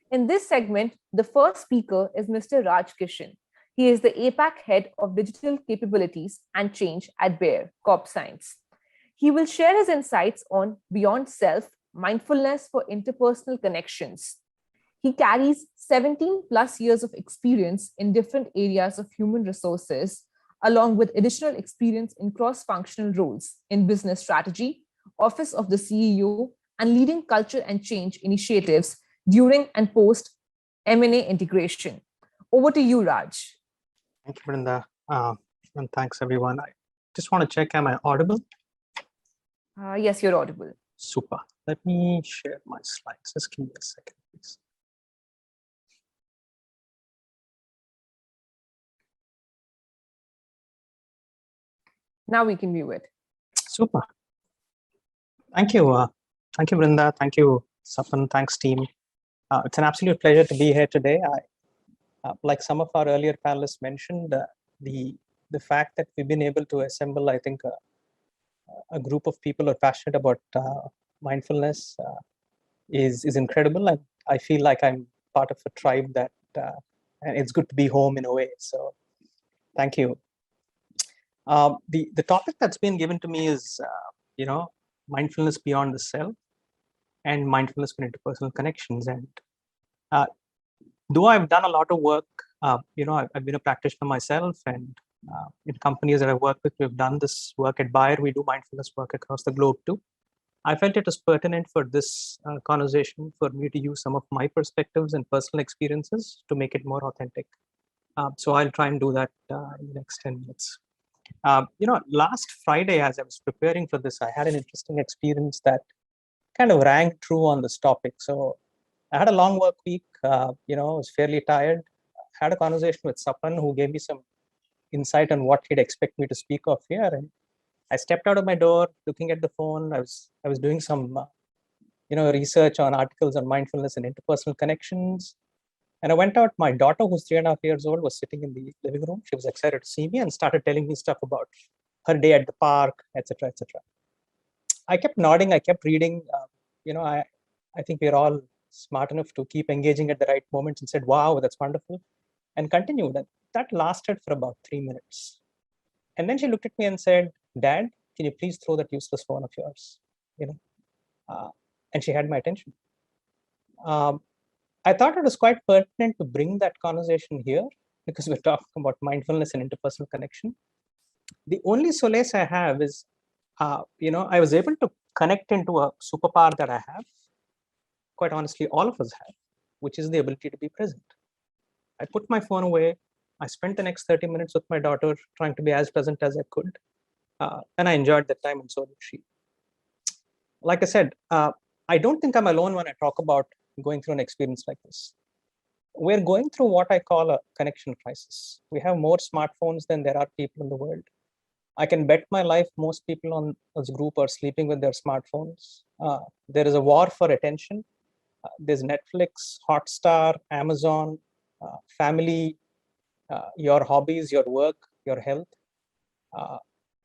In this segment, the first speaker is Mr. Raj Kishan. He is the APAC head of digital capabilities and change at Bayer Corp Science. He will share his insights on Beyond Self, mindfulness for interpersonal connections. He carries 17 plus years of experience in different areas of human resources, along with additional experience in cross functional roles in business strategy, office of the CEO, and leading culture and change initiatives during and post M&A integration. Over to you, Raj. Thank you, Brinda. And thanks, everyone. I just want to check, am I audible? Yes, you're audible. Super. Let me share my slides. Just give me a second, please. Now we can view it. Super. Thank you. Thank you, Brinda. Thank you, Sapan. Thanks, team. It's an absolute pleasure to be here today. Like some of our earlier panelists mentioned, the fact that we've been able to assemble, I think, a group of people who are passionate about mindfulness is incredible. And I feel like I'm part of a tribe that, and it's good to be home in a way. So thank you. The topic that's been given to me is, mindfulness beyond the self and mindfulness for interpersonal connections. And though I've done a lot of work, I've been a practitioner myself, and in companies that I work with, we've done this work at Bayer. We do mindfulness work across the globe too. I felt it was pertinent for this conversation for me to use some of my perspectives and personal experiences to make it more authentic. So I'll try and do that in the next 10 minutes. Last Friday, as I was preparing for this, I had an interesting experience that kind of rang true on this topic. So I had a long work week, I was fairly tired. I had a conversation with Sapan, who gave me some insight on what he'd expect me to speak of here. And I stepped out of my door, looking at the phone. I was doing some, research on articles on mindfulness and interpersonal connections. And I went out. My daughter, who's 3.5 years old, was sitting in the living room. She was excited to see me and started telling me stuff about her day at the park, etc., etc. I kept nodding. I kept reading. I think we're all smart enough to keep engaging at the right moments, and said, "Wow, that's wonderful," and continued. And that lasted for about 3 minutes. And then she looked at me and said, "Dad, can you please throw that useless phone of yours?" And she had my attention. I thought it was quite pertinent to bring that conversation here because we're talking about mindfulness and interpersonal connection. The only solace I have is, I was able to connect into a superpower that I have. Quite honestly, all of us have, which is the ability to be present. I put my phone away. I spent the next 30 minutes with my daughter trying to be as present as I could. And I enjoyed that time, and so did she. Like I said, I don't think I'm alone when I talk about going through an experience like this. We're going through what I call a connection crisis. We have more smartphones than there are people in the world. I can bet my life most people on this group are sleeping with their smartphones. There is a war for attention. There's Netflix, Hotstar, Amazon, family, your hobbies, your work, your health.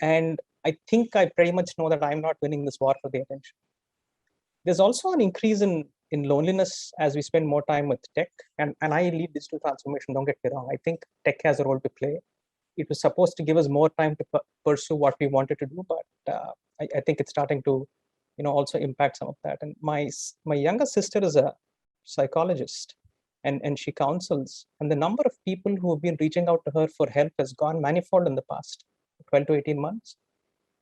And I think I pretty much know that I'm not winning this war for the attention. There's also an increase in loneliness as we spend more time with tech. And I lead digital transformation, don't get me wrong. I think tech has a role to play. It was supposed to give us more time to pursue what we wanted to do, but I think it's starting to, also impact some of that. And my younger sister is a psychologist, and she counsels. And the number of people who have been reaching out to her for help has gone manifold in the past 12 to 18 months.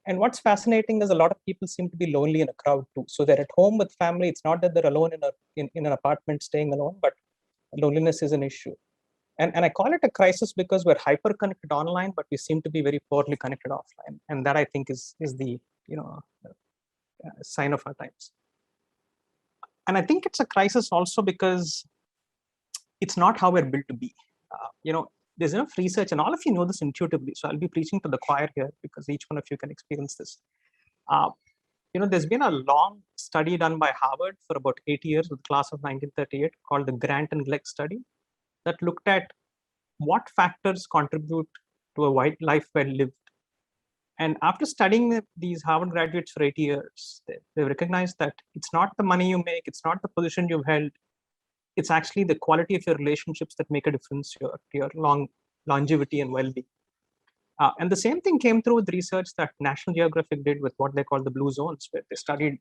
And what's fascinating is a lot of people seem to be lonely in a crowd too. So they're at home with family. It's not that they're alone in an apartment staying alone, but loneliness is an issue. And I call it a crisis because we're hyper connected online, but we seem to be very poorly connected offline. And that, I think, is the sign of our times. And I think it's a crisis also because it's not how we're built to be. There's enough research, and all of you know this intuitively. So I'll be preaching to the choir here because each one of you can experience this. There's been a long study done by Harvard for about 8 years with the class of 1938 called the Grant and Gleck study that looked at what factors contribute to a life well lived. And after studying these Harvard graduates for 8 years, they recognized that it's not the money you make, it's not the position you've held, it's actually the quality of your relationships that make a difference to your longevity and well-being. And the same thing came through with research that National Geographic did with what they call the blue zones, where they studied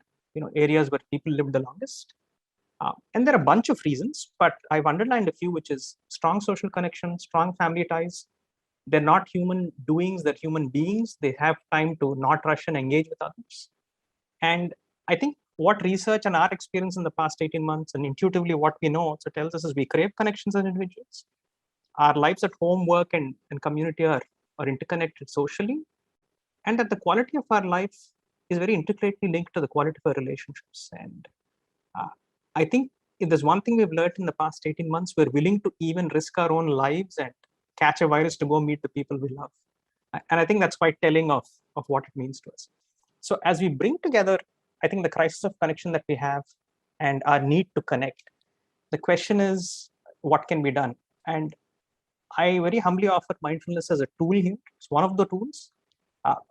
areas where people lived the longest. And there are a bunch of reasons, but I've underlined a few, which is strong social connection, strong family ties. They're not human doings, they're human beings. They have time to not rush and engage with others. And I think what research and our experience in the past 18 months and intuitively what we know also tells us is we crave connections as individuals. Our lives at home, work, and community are interconnected socially. And that the quality of our life is very intricately linked to the quality of our relationships. And I think if there's one thing we've learned in the past 18 months, we're willing to even risk our own lives and catch a virus to go meet the people we love. And I think that's quite telling of what it means to us. So as we bring together, I think the crisis of connection that we have and our need to connect, the question is, what can be done? And I very humbly offer mindfulness as a tool here. It's one of the tools.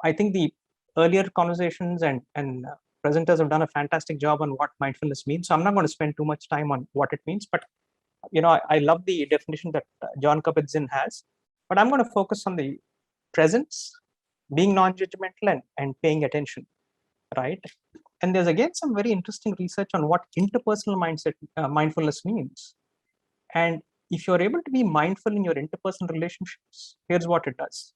I think the earlier conversations and presenters have done a fantastic job on what mindfulness means. So I'm not going to spend too much time on what it means, but I love the definition that John Kabat-Zinn has. But I'm going to focus on the presence, being non-judgmental, and paying attention, right? And there's again some very interesting research on what interpersonal mindfulness means. And if you're able to be mindful in your interpersonal relationships, here's what it does.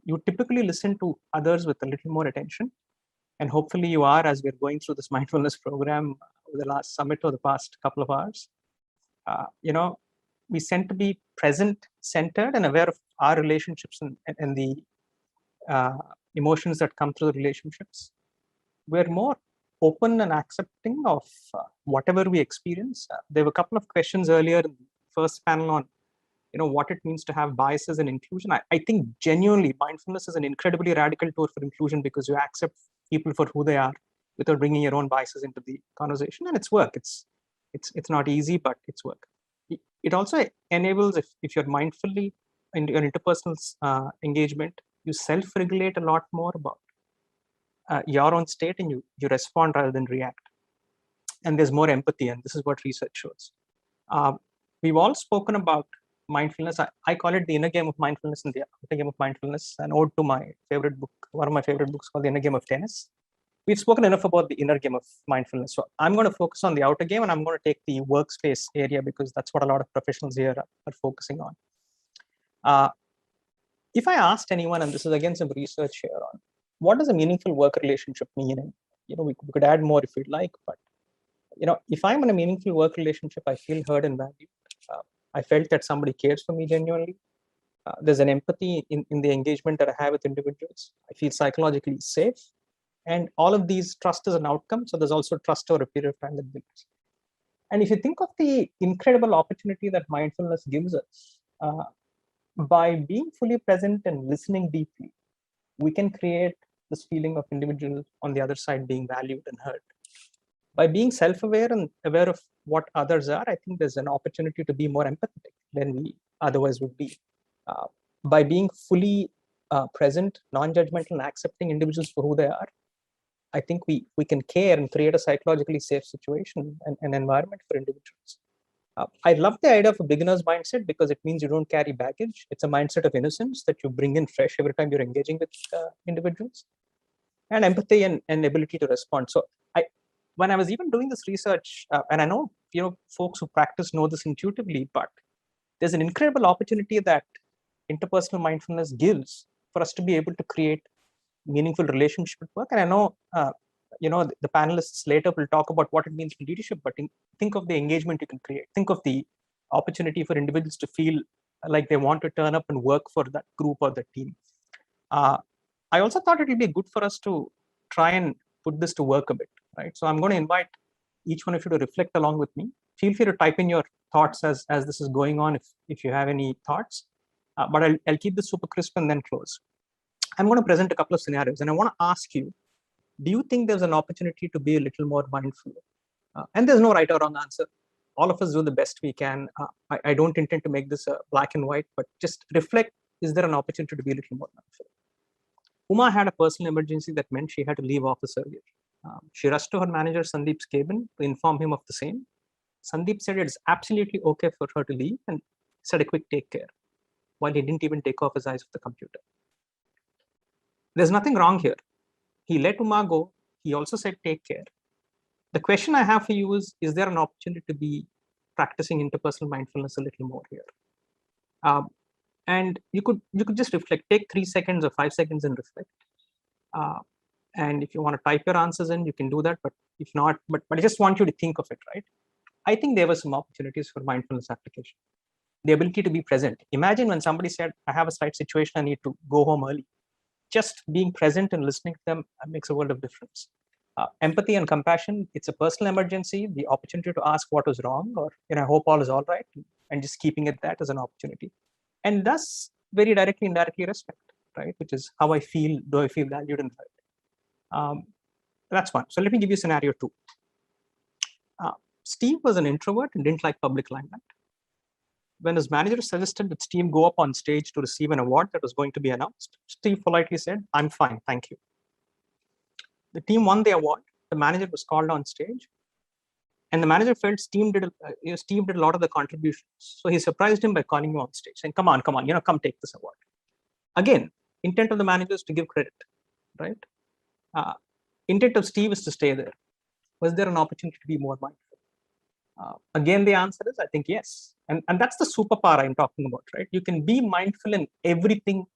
You typically listen to others with a little more attention. And hopefully you are, as we're going through this mindfulness program over the last summit or the past couple of hours. We tend to be present, centered, and aware of our relationships and the emotions that come through the relationships. We're more open and accepting of whatever we experience. There were a couple of questions earlier in the first panel on what it means to have biases and inclusion. I think genuinely mindfulness is an incredibly radical tool for inclusion because you accept people for who they are without bringing your own biases into the conversation, and it's work. It's not easy, but it's work. It also enables, if you're mindfully in your interpersonal engagement, you self-regulate a lot more about your own state, and you respond rather than react. And there's more empathy, and this is what research shows. We've all spoken about mindfulness. I call it the inner game of mindfulness and the outer game of mindfulness, an ode to my favorite book, one of my favorite books called The Inner Game of Tennis. We've spoken enough about the inner game of mindfulness. So I'm going to focus on the outer game, and I'm going to take the workspace area because that's what a lot of professionals here are focusing on. If I asked anyone, and this is again some research here on what does a meaningful work relationship mean, and we could add more if you'd like, but if I'm in a meaningful work relationship, I feel heard and valued. I felt that somebody cares for me genuinely. There's an empathy in the engagement that I have with individuals. I feel psychologically safe. And all of these, trust is an outcome. So there's also trust over a period of time that builds. And if you think of the incredible opportunity that mindfulness gives us, by being fully present and listening deeply, we can create this feeling of individual on the other side being valued and heard. By being self-aware and aware of what others are, I think there's an opportunity to be more empathetic than we otherwise would be. By being fully present, non-judgmental, and accepting individuals for who they are, I think we can care and create a psychologically safe situation and an environment for individuals. I love the idea of a beginner's mindset because it means you don't carry baggage. It's a mindset of innocence that you bring in fresh every time you're engaging with individuals, and empathy and ability to respond. So when I was even doing this research, and I know folks who practice know this intuitively, but there's an incredible opportunity that interpersonal mindfulness gives for us to be able to create meaningful relationship at work. And I know the panelists later will talk about what it means for leadership, but think of the engagement you can create. Think of the opportunity for individuals to feel like they want to turn up and work for that group or the team. I also thought it would be good for us to try and put this to work a bit, right? So I'm going to invite each one of you to reflect along with me. Feel free to type in your thoughts as this is going on if you have any thoughts, but I'll keep this super crisp and then close. I'm going to present a couple of scenarios, and I want to ask you, do you think there's an opportunity to be a little more mindful? And there's no right or wrong answer. All of us do the best we can. I don't intend to make this black and white, but just reflect, is there an opportunity to be a little more mindful? Uma had a personal emergency that meant she had to leave office earlier. She rushed to her manager Sandeep's cabin to inform him of the same. Sandeep said it's absolutely okay for her to leave and said a quick take care, while he didn't even take off his eyes off the computer. There's nothing wrong here. He let Uma go. He also said take care. The question I have for you is there an opportunity to be practicing interpersonal mindfulness a little more here? And you could just reflect, take 3 seconds or 5 seconds and reflect. And if you want to type your answers in, you can do that. But if not, but I just want you to think of it, right? I think there were some opportunities for mindfulness application. The ability to be present. Imagine when somebody said, I have a slight situation, I need to go home early. Just being present and listening to them makes a world of difference. Empathy and compassion, it's a personal emergency. The opportunity to ask what was wrong, or I hope all is all right, and just keeping it that as an opportunity. And thus, very directly, indirectly respect, right? Which is how I feel, do I feel valued and heard? That's one. So let me give you scenario 2. Steve was an introvert and didn't like public limelight. When his manager suggested that Steve go up on stage to receive an award that was going to be announced, Steve politely said, I'm fine, thank you. The team won the award. The manager was called on stage. And the manager felt Steve did a lot of the contributions. So he surprised him by calling him on stage, saying, come on, come take this award. Again, intent of the manager is to give credit, right? Intent of Steve is to stay there. Was there an opportunity to be more mindful? Again, the answer is, I think, yes. And that's the superpower I'm talking about, right? You can be mindful in everything,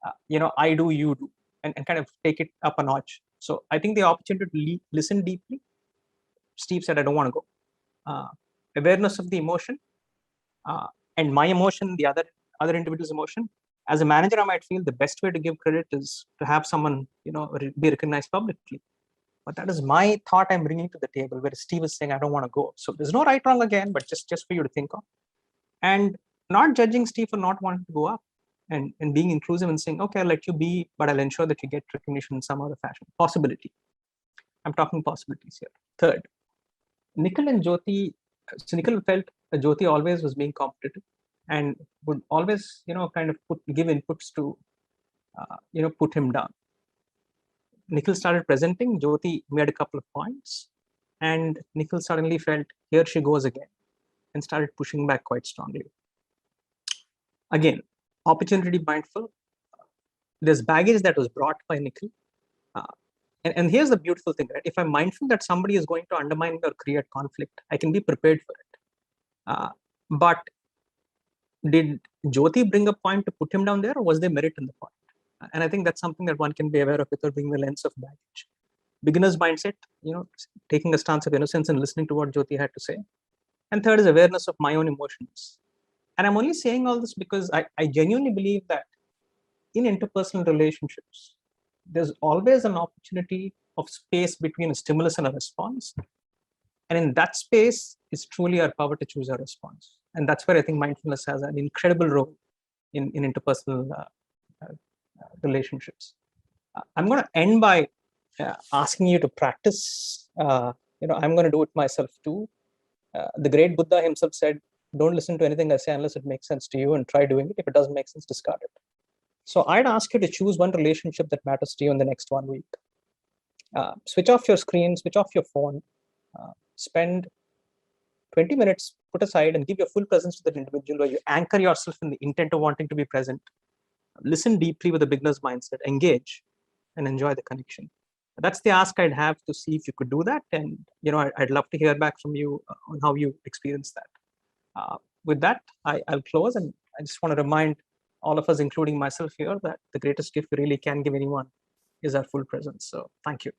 I do, you do, and kind of take it up a notch. So I think the opportunity to listen deeply. Steve said, I don't want to go. Awareness of the emotion and my emotion, the other individual's emotion. As a manager, I might feel the best way to give credit is to have someone, be recognized publicly. But that is my thought I'm bringing to the table, where Steve is saying, I don't want to go. So there's no right, wrong again, but just for you to think of. And not judging Steve for not wanting to go up, and being inclusive and saying, okay, I'll let you be, but I'll ensure that you get recognition in some other fashion. Possibility. I'm talking possibilities here. Third, Nikhil and Jyoti, so Nikhil felt that Jyoti always was being competitive and would always, kind of give inputs to, put him down. Nikhil started presenting, Jyoti made a couple of points, and Nikhil suddenly felt, here she goes again, and started pushing back quite strongly. Again, opportunity to be mindful. There's baggage that was brought by Nikhil. And here's the beautiful thing, right? If I'm mindful that somebody is going to undermine or create conflict, I can be prepared for it. But did Jyoti bring a point to put him down there, or was there merit in the point? And I think that's something that one can be aware of without bringing the lens of baggage. Beginner's mindset, taking a stance of innocence and listening to what Jyoti had to say. And third is awareness of my own emotions. And I'm only saying all this because I genuinely believe that in interpersonal relationships, there's always an opportunity of space between a stimulus and a response. And in that space, it's truly our power to choose our response. And that's where I think mindfulness has an incredible role in interpersonal relationships. I'm going to end by asking you to practice. I'm going to do it myself too. The great Buddha himself said, don't listen to anything I say unless it makes sense to you, and try doing it. If it doesn't make sense, discard it. So I'd ask you to choose one relationship that matters to you in the next 1 week. Switch off your screen, switch off your phone, spend 20 minutes, put aside, and give your full presence to that individual, where you anchor yourself in the intent of wanting to be present. Listen deeply with a beginner's mindset, engage, and enjoy the connection. That's the ask I'd have, to see if you could do that. And, I'd love to hear back from you on how you experienced that. With that, I'll close. And I just want to remind all of us, including myself here, that the greatest gift we really can give anyone is our full presence. So thank you.